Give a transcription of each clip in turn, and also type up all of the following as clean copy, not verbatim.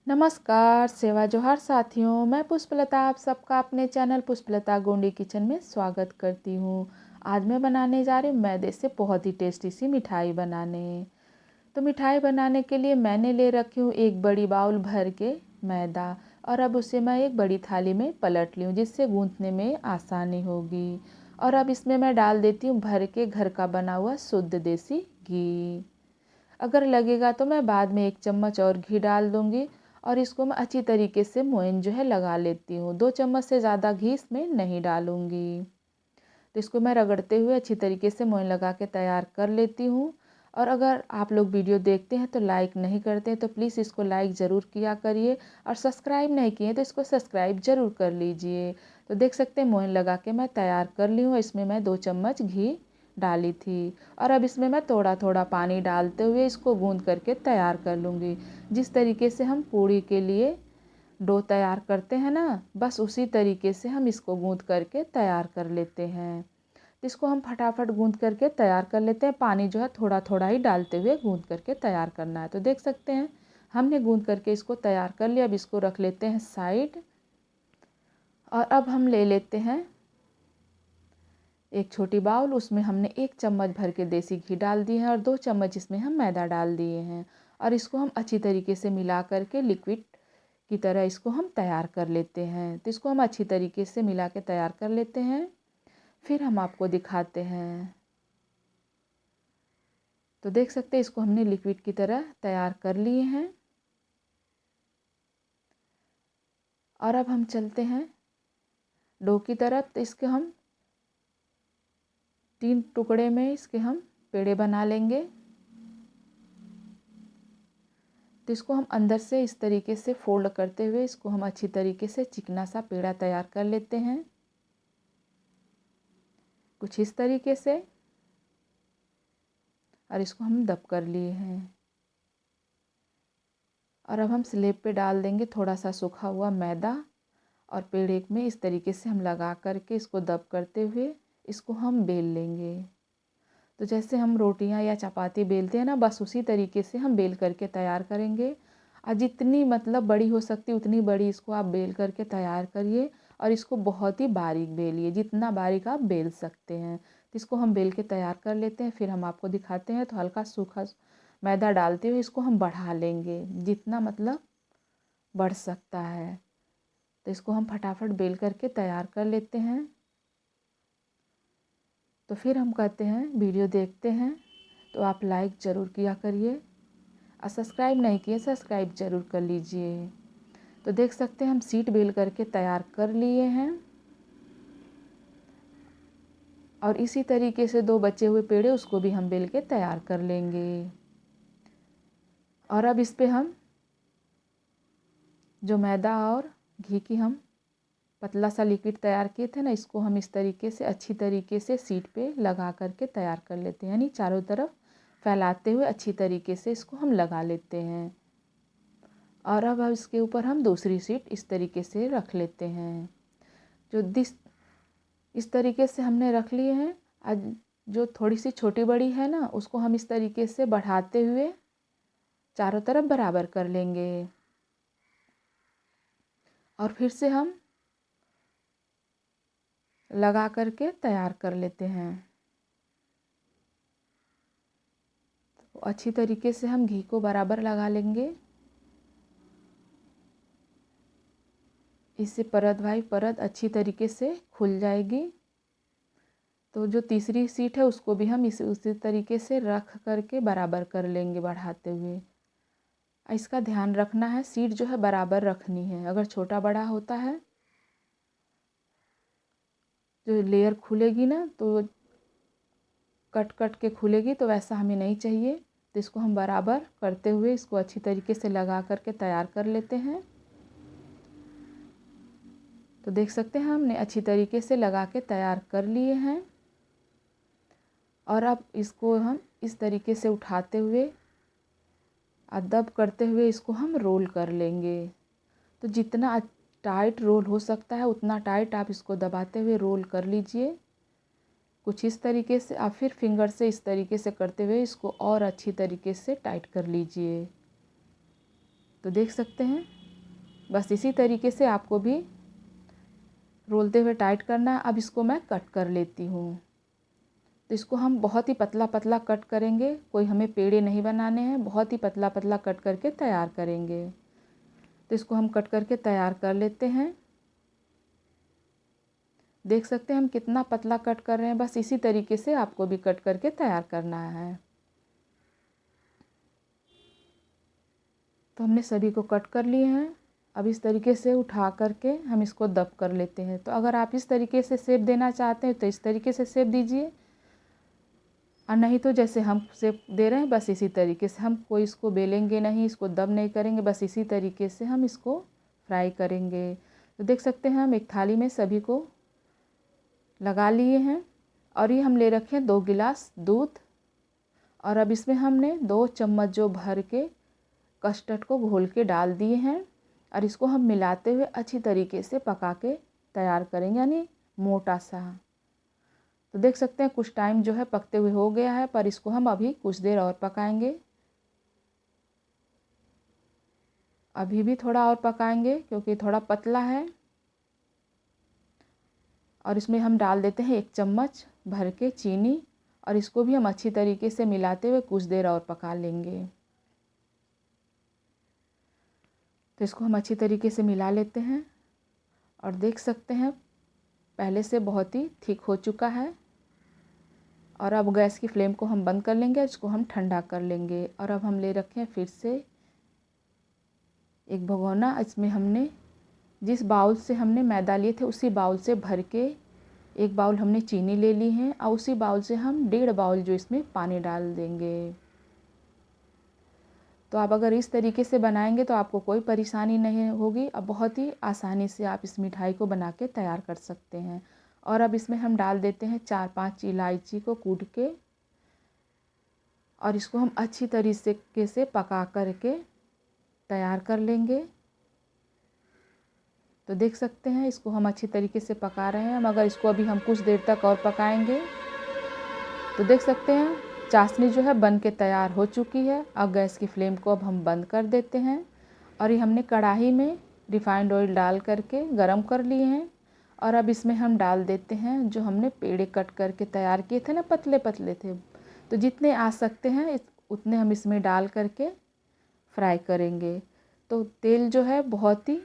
नमस्कार, सेवा जोहार साथियों। मैं पुष्पलता आप सबका अपने चैनल पुष्पलता गोंडी किचन में स्वागत करती हूँ। आज मैं बनाने जा रही हूँ मैदे से बहुत ही टेस्टी सी मिठाई बनाने। तो मिठाई बनाने के लिए मैंने ले रखी हूँ एक बड़ी बाउल भर के मैदा, और अब उसे मैं एक बड़ी थाली में पलट ली हूँ जिससे गूँथने में आसानी होगी। और अब इसमें मैं डाल देती हूँ भर के घर का बना हुआ शुद्ध देसी घी। अगर लगेगा तो मैं बाद में 1 चम्मच और घी डाल दूँगी। और इसको मैं अच्छी तरीके से मोयन जो है लगा लेती हूँ। 2 चम्मच से ज़्यादा घी इसमें नहीं डालूँगी। तो इसको मैं रगड़ते हुए अच्छी तरीके से मोयन लगा के तैयार कर लेती हूँ। और अगर आप लोग वीडियो देखते हैं तो लाइक नहीं करते हैं तो प्लीज़ इसको लाइक ज़रूर किया करिए, और सब्सक्राइब नहीं किए तो इसको सब्सक्राइब ज़रूर कर लीजिए। तो देख सकते हैं मोयन लगा के मैं तैयार कर ली हूँ। इसमें मैं 2 चम्मच घी डाली थी, और अब इसमें मैं थोड़ा थोड़ा पानी डालते हुए इसको गूँध करके तैयार कर लूँगी। जिस तरीके से हम पूड़ी के लिए डो तैयार करते हैं ना, बस उसी तरीके से हम इसको गूँध करके तैयार कर लेते हैं। तो इसको हम फटाफट गूँध करके तैयार कर लेते हैं। पानी जो है थोड़ा थोड़ा ही डालते हुए गूँध करके तैयार करना है। तो देख सकते हैं हमने गूँध करके इसको तैयार कर लिया। अब इसको रख लेते हैं साइड। और अब हम ले लेते हैं एक छोटी बाउल, उसमें हमने 1 चम्मच भर के देसी घी डाल दिए हैं और 2 चम्मच इसमें हम मैदा डाल दिए हैं। और इसको हम अच्छी तरीके से मिला करके लिक्विड की तरह इसको हम तैयार कर लेते हैं। तो इसको हम अच्छी तरीके से मिला के तैयार कर लेते हैं, फिर हम आपको दिखाते हैं। तो देख सकते हैं इसको हमने लिक्विड की तरह तैयार कर लिए हैं। और अब हम चलते हैं डो की तरफ। तो इसके हम 3 टुकड़े में इसके हम पेड़े बना लेंगे। तो इसको हम अंदर से इस तरीके से फोल्ड करते हुए इसको हम अच्छी तरीके से चिकना सा पेड़ा तैयार कर लेते हैं, कुछ इस तरीके से। और इसको हम दब कर लिए हैं। और अब हम स्लेब पे डाल देंगे थोड़ा सा सूखा हुआ मैदा, और पेड़े में इस तरीके से हम लगा करके इसको दब करते हुए इसको हम बेल लेंगे। तो जैसे हम रोटियां या चपाती बेलते हैं ना, बस उसी तरीके से हम बेल करके तैयार करेंगे। और जितनी मतलब बड़ी हो सकती उतनी बड़ी इसको आप बेल करके तैयार करिए, और इसको बहुत ही बारीक बेलिए, जितना बारीक आप बेल सकते हैं। तो इसको हम बेल के तैयार कर लेते हैं, फिर हम आपको दिखाते हैं। तो हल्का सूखा मैदा डालते हुए इसको हम बढ़ा लेंगे, जितना मतलब बढ़ सकता है। तो इसको हम फटाफट बेल करके तैयार कर लेते हैं। तो फिर हम कहते हैं वीडियो देखते हैं तो आप लाइक ज़रूर किया करिए, और सब्सक्राइब नहीं किए सब्सक्राइब ज़रूर कर लीजिए। तो देख सकते हैं हम शीट बेल करके तैयार कर लिए हैं। और इसी तरीके से 2 बचे हुए पेड़े उसको भी हम बेल के तैयार कर लेंगे। और अब इस पे हम जो मैदा और घी की हम पतला सा लिक्विड तैयार किए थे ना, इसको हम इस तरीके से अच्छी तरीके से शीट पे लगा करके तैयार कर लेते हैं, यानी चारों तरफ फैलाते हुए अच्छी तरीके से इसको हम लगा लेते हैं। और अब इसके ऊपर हम दूसरी शीट इस तरीके से रख लेते हैं। जो इस तरीके से हमने रख लिए हैं। आज जो थोड़ी सी छोटी बड़ी है ना, उसको हम इस तरीके से बढ़ाते हुए चारों तरफ बराबर कर लेंगे। और फिर से हम लगा करके तैयार कर लेते हैं। तो अच्छी तरीके से हम घी को बराबर लगा लेंगे। इससे परत बाई परत अच्छी तरीके से खुल जाएगी। तो जो तीसरी शीट है उसको भी हम उसी तरीके से रख करके बराबर कर लेंगे बढ़ाते हुए। इसका ध्यान रखना है, शीट जो है बराबर रखनी है। अगर छोटा बड़ा होता है जो लेयर खुलेगी ना, तो कट कट के खुलेगी, तो वैसा हमें नहीं चाहिए। तो इसको हम बराबर करते हुए इसको अच्छी तरीके से लगा करके तैयार कर लेते हैं। तो देख सकते हैं हमने अच्छी तरीके से लगा के तैयार कर लिए हैं। और अब इसको हम इस तरीके से उठाते हुए दब करते हुए इसको हम रोल कर लेंगे। तो जितना टाइट रोल हो सकता है उतना टाइट आप इसको दबाते हुए रोल कर लीजिए, कुछ इस तरीके से। आप फिर फिंगर से इस तरीके से करते हुए इसको और अच्छी तरीके से टाइट कर लीजिए। तो देख सकते हैं, बस इसी तरीके से आपको भी रोलते हुए टाइट करना है। अब इसको मैं कट कर लेती हूँ। तो इसको हम बहुत ही पतला पतला कट करेंगे, कोई हमें पेड़े नहीं बनाने हैं, बहुत ही पतला पतला कट करके तैयार करेंगे। तो इसको हम कट करके तैयार कर लेते हैं। देख सकते हैं हम कितना पतला कट कर रहे हैं, बस इसी तरीके से आपको भी कट करके तैयार करना है। तो हमने सभी को कट कर लिए हैं। अब इस तरीके से उठा करके हम इसको दब कर लेते हैं। तो अगर आप इस तरीके से शेप देना चाहते हैं तो इस तरीके से शेप दीजिए, और नहीं तो जैसे हम शेप दे रहे हैं बस इसी तरीके से। हम कोई इसको बेलेंगे नहीं, इसको दब नहीं करेंगे, बस इसी तरीके से हम इसको फ्राई करेंगे। तो देख सकते हैं हम एक थाली में सभी को लगा लिए हैं, और ये हम ले रखे हैं 2 गिलास दूध, और अब इसमें हमने 2 चम्मच जो भर के कस्टर्ड को घोल के डाल दिए हैं, और इसको हम मिलाते हुए अच्छी तरीके से पका के तैयार करेंगे, यानी मोटा सा। तो देख सकते हैं कुछ टाइम जो है पकते हुए हो गया है, पर इसको हम अभी कुछ देर और पकाएंगे। अभी भी थोड़ा और पकाएंगे क्योंकि थोड़ा पतला है। और इसमें हम डाल देते हैं 1 चम्मच भर के चीनी, और इसको भी हम अच्छी तरीके से मिलाते हुए कुछ देर और पका लेंगे। तो इसको हम अच्छी तरीके से मिला लेते हैं, और देख सकते हैं पहले से बहुत ही थिक हो चुका है। और अब गैस की फ्लेम को हम बंद कर लेंगे, इसको हम ठंडा कर लेंगे। और अब हम ले रखे हैं फिर से एक भगोना, इसमें हमने जिस बाउल से हमने मैदा लिए थे उसी बाउल से भर के 1 बाउल हमने चीनी ले ली है, और उसी बाउल से हम 1.5 बाउल जो इसमें पानी डाल देंगे। तो आप अगर इस तरीके से बनाएंगे तो आपको कोई परेशानी नहीं होगी, और बहुत ही आसानी से आप इस मिठाई को बना के तैयार कर सकते हैं। और अब इसमें हम डाल देते हैं 4-5 इलायची को कूट के, और इसको हम अच्छी तरीके से पका करके तैयार कर लेंगे। तो देख सकते हैं इसको हम अच्छी तरीके से पका रहे हैं, मगर इसको अभी हम कुछ देर तक और पकाएंगे। तो देख सकते हैं चाशनी जो है बन के तैयार हो चुकी है। अब गैस की फ्लेम को अब हम बंद कर देते हैं, और ये हमने कढ़ाई में रिफाइंड ऑयल डाल करके गरम कर लिए हैं। और अब इसमें हम डाल देते हैं जो हमने पेड़े कट करके तैयार किए थे ना, पतले पतले थे, तो जितने आ सकते हैं उतने हम इसमें डाल करके फ्राई करेंगे। तो तेल जो है बहुत ही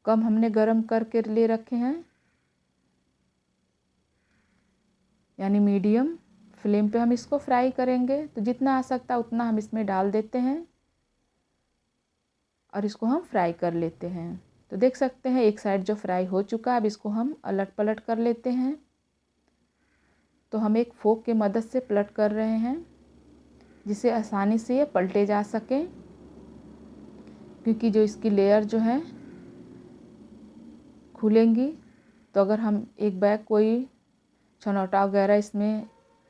कम हमने गरम करके ले रखे हैं, यानी मीडियम फ्लेम पे हम इसको फ्राई करेंगे। तो जितना आ सकता है उतना हम इसमें डाल देते हैं, और इसको हम फ्राई कर लेते हैं। तो देख सकते हैं एक साइड जो फ्राई हो चुका है, अब इसको हम अलट पलट कर लेते हैं। तो हम एक फोक की मदद से पलट कर रहे हैं, जिससे आसानी से ये पलटे जा सके, क्योंकि जो इसकी लेयर जो है खुलेंगी। तो अगर हम एक बैग कोई छनौटा वगैरह इसमें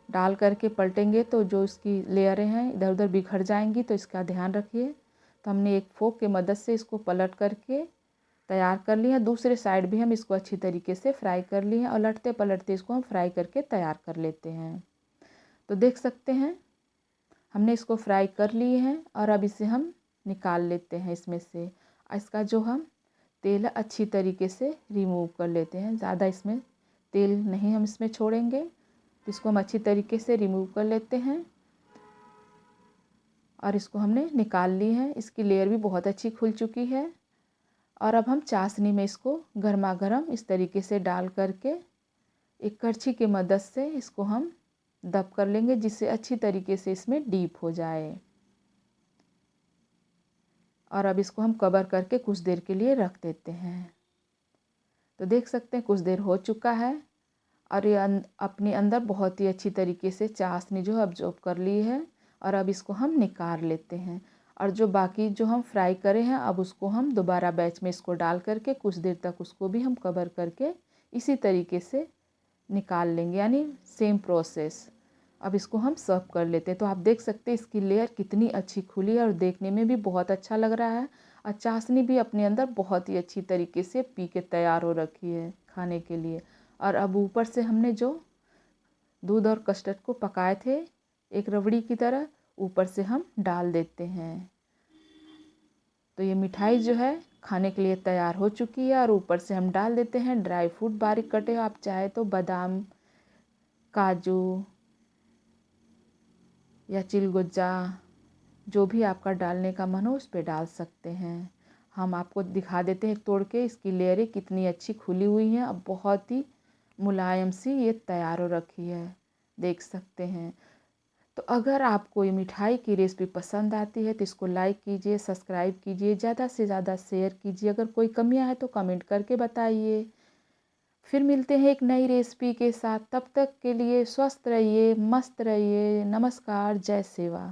डाल करके पलटेंगे तो जो इसकी लेयरें हैं इधर उधर बिखर जाएंगी, तो इसका ध्यान रखिए। तो हमने एक फोक की मदद से इसको पलट करके तैयार कर लिया। दूसरे साइड भी हम इसको अच्छी तरीके से फ्राई कर लिए हैं, और उलटते पलटते इसको हम फ्राई करके तैयार कर लेते हैं। तो देख सकते हैं हमने इसको फ्राई कर लिए हैं, और अब इसे हम निकाल लेते हैं इसमें से। इसका जो हम तेल अच्छी तरीके से रिमूव कर लेते हैं, ज़्यादा इसमें तेल नहीं हम इसमें छोड़ेंगे। तो इसको हम अच्छी तरीके से रिमूव कर लेते हैं, और इसको हमने निकाल ली है। इसकी लेयर भी बहुत अच्छी खुल चुकी है। और अब हम चाशनी में इसको गर्मा गर्म इस तरीके से डाल करके एक करछी की मदद से इसको हम दब कर लेंगे, जिससे अच्छी तरीके से इसमें डीप हो जाए। और अब इसको हम कवर करके कुछ देर के लिए रख देते हैं। तो देख सकते हैं कुछ देर हो चुका है, और ये अपने अंदर बहुत ही अच्छी तरीके से चाशनी जो है अब्जॉर्ब कर ली है। और अब इसको हम निकाल लेते हैं, और जो बाकी जो हम फ्राई करे हैं अब उसको हम दोबारा बैच में इसको डाल करके कुछ देर तक उसको भी हम कवर करके इसी तरीके से निकाल लेंगे, यानी सेम प्रोसेस। अब इसको हम सर्व कर लेते हैं। तो आप देख सकते हैं इसकी लेयर कितनी अच्छी खुली है, और देखने में भी बहुत अच्छा लग रहा है, और चाशनी भी अपने अंदर बहुत ही अच्छी तरीके से पी के तैयार हो रखी है खाने के लिए। और अब ऊपर से हमने जो दूध और कस्टर्ड को पकाए थे एक रबड़ी की तरह, ऊपर से हम डाल देते हैं। तो ये मिठाई जो है खाने के लिए तैयार हो चुकी है। और ऊपर से हम डाल देते हैं ड्राई फ्रूट बारीक कटे। आप चाहे तो बादाम, काजू या चिलगोजा, जो भी आपका डालने का मन हो उस पे डाल सकते हैं। हम आपको दिखा देते हैं तोड़ के, इसकी लेयरें कितनी अच्छी खुली हुई हैं। अब बहुत ही मुलायम सी ये तैयार हो रखी है, देख सकते हैं। तो अगर आपको ये मिठाई की रेसिपी पसंद आती है तो इसको लाइक कीजिए, सब्सक्राइब कीजिए, ज़्यादा से ज़्यादा शेयर कीजिए। अगर कोई कमियां है तो कमेंट करके बताइए। फिर मिलते हैं एक नई रेसिपी के साथ। तब तक के लिए स्वस्थ रहिए, मस्त रहिए। नमस्कार, जय सेवा।